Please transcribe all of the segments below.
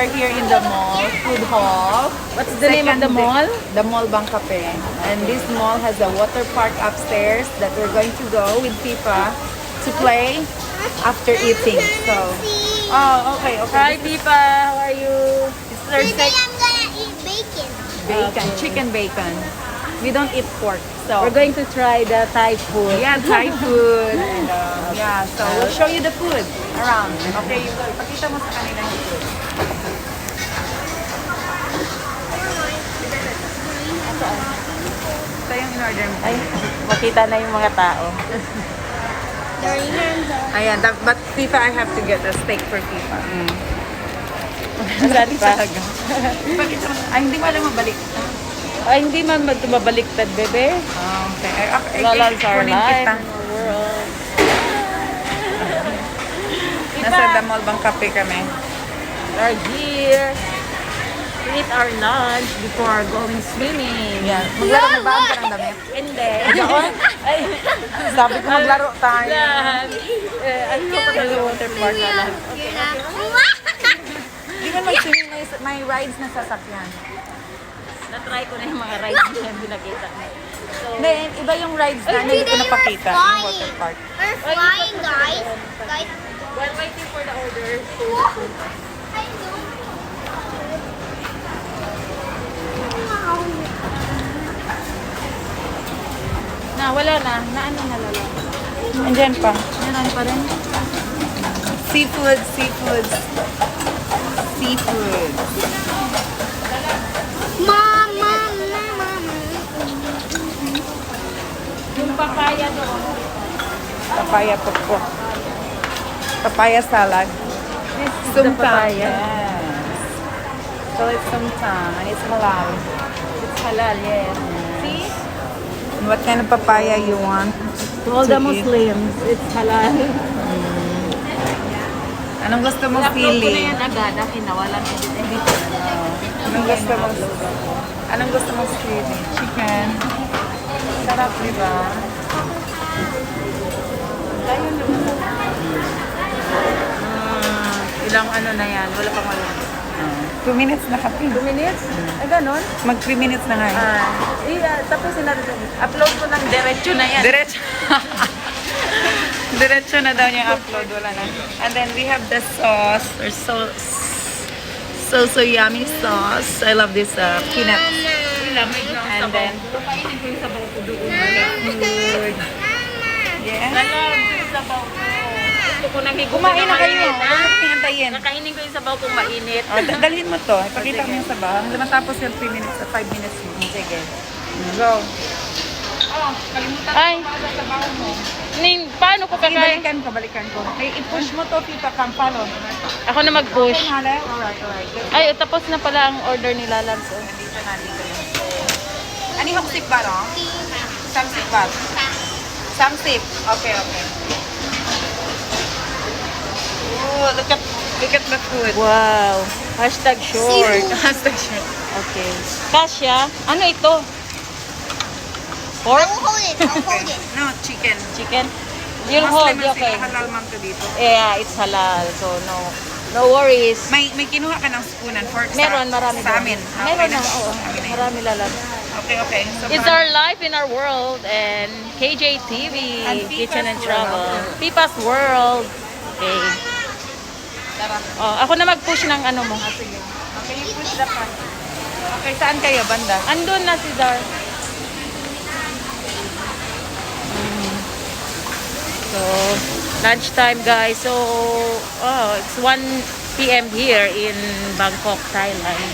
are here in the mall, food hall. What's the name of the mall? The Mall Bangkape. And this mall has a water park upstairs that we're going to go with Pipa to play after eating. So, oh, okay. Hi, Pipa. How are you? It's their Today I'm gonna eat bacon. bacon, chicken bacon. We don't eat pork, so We're going to try the Thai food. yeah, Thai food. And, yeah, so we'll show you the food around. Okay, pakita mo sa kanila yung food. Ito yung in-order mo. Ay, makita na yung mga tao. Ayan, but Pipa, I have to get a steak for Pipa. Saan pa? Talaga. Pakita mo. Ay, hindi mo alam mabalik. Ay, hindi man mabaliktad, bebe. Okay. Lalan's our kunin life kita. in the world. Nasa The Mall Bangkape kami. We're here. We eat our lunch before going swimming. Yan. Maglaro, magbaon ka ng damit. Hindi. Ay, Sabi ko maglaro tayo. lahat. Ano pa tayo water park na lang. Hindi man mag-swimming, may rides na sasakyan. Na-try ko na yung mga rides na yung nakita. So, Hindi, iba yung rides na hindi ko napakita. Yung water park. We're flying, guys. Guys, while waiting for the order, wala na. Na ano nalala? Andyan pa. Meron pa rin. Seafood, seafood. Seafood. Mama. Yung papaya doon. Papaya pokpok. Papaya salad. This is the Sumtang. papaya. Yes. So it's sumtang and it's halal. It's halal, yes. See? And what kind of papaya you want? To all the To eat. Muslims, it's halal. Anong gusto mo I-upload ko na pili? yan agad. Akin na, walang edit. Anong gusto mo? Anong gusto mo pili? Chicken. Sarap, di ba? Ilang ano na yan, wala pang wala. 2 minutes na kape. 2 minutes? Ay, ganon? Mag 3 minutes na nga. Tapusin natin. Upload ko ng diretso na yan. Diretso. Diretso na daw niya upload. Wala na. And then we have the sauce. Or so yummy sauce. I love this peanut. And then Kainin ko yung sabaw ko doon. food. Yeah. Alam, yung sabaw ko. Gusto ko nang higutin Kumain na kayo. mainit, ha? Huwag mo hintayin. Nakainin ko yung sabaw kong mainit. Oh, dalhin mo to. Ipakita mo yung sabaw. Hanggang matapos yung 3 minutes, 5 minutes mo. Sige. Go. Oh, kalimutan Ay. mo sa sabaw mo. Paano ko Okay, kakain? balikan ko. Ay, i-push mo to, Tita Campalo. Ako na mag-push. Okay, Hala? Alright. Ay, tapos na pala ang order ni Lalams. Oh. Dito na. Ani hoksip ba, no? Samsip ba? Samsip. Okay. Oh, look at the food. Wow. Hashtag short. Hashtag short. Okay. Kasya. Ano ito? Pork? I'll hold it. I'll hold it. No, chicken. Chicken? You'll hold, Muslim okay. sila, halal ma'am to dito. Yeah, it's halal. So, no worries. May kinuha ka ng spoon and fork Meron, marami sa doon. amin. Meron na, Okay oo. Amin na yun. Marami Lalams. Okay. So, It's our life in our world and KJ TV, And Kitchen and Pipa's Travel. World. Pipa's World. Okay. Tara. Oh, ako na mag-push ng ano mo. Sige. Okay, you push the pan. Okay, saan kayo, banda? Andun na si Dar. So, lunchtime guys. So, it's 1 p.m. here in Bangkok, Thailand.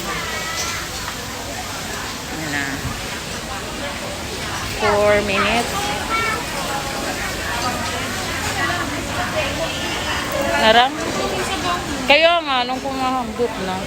Yan na. 4 minutes. Narang? Kaya nga, nung kumahambot na.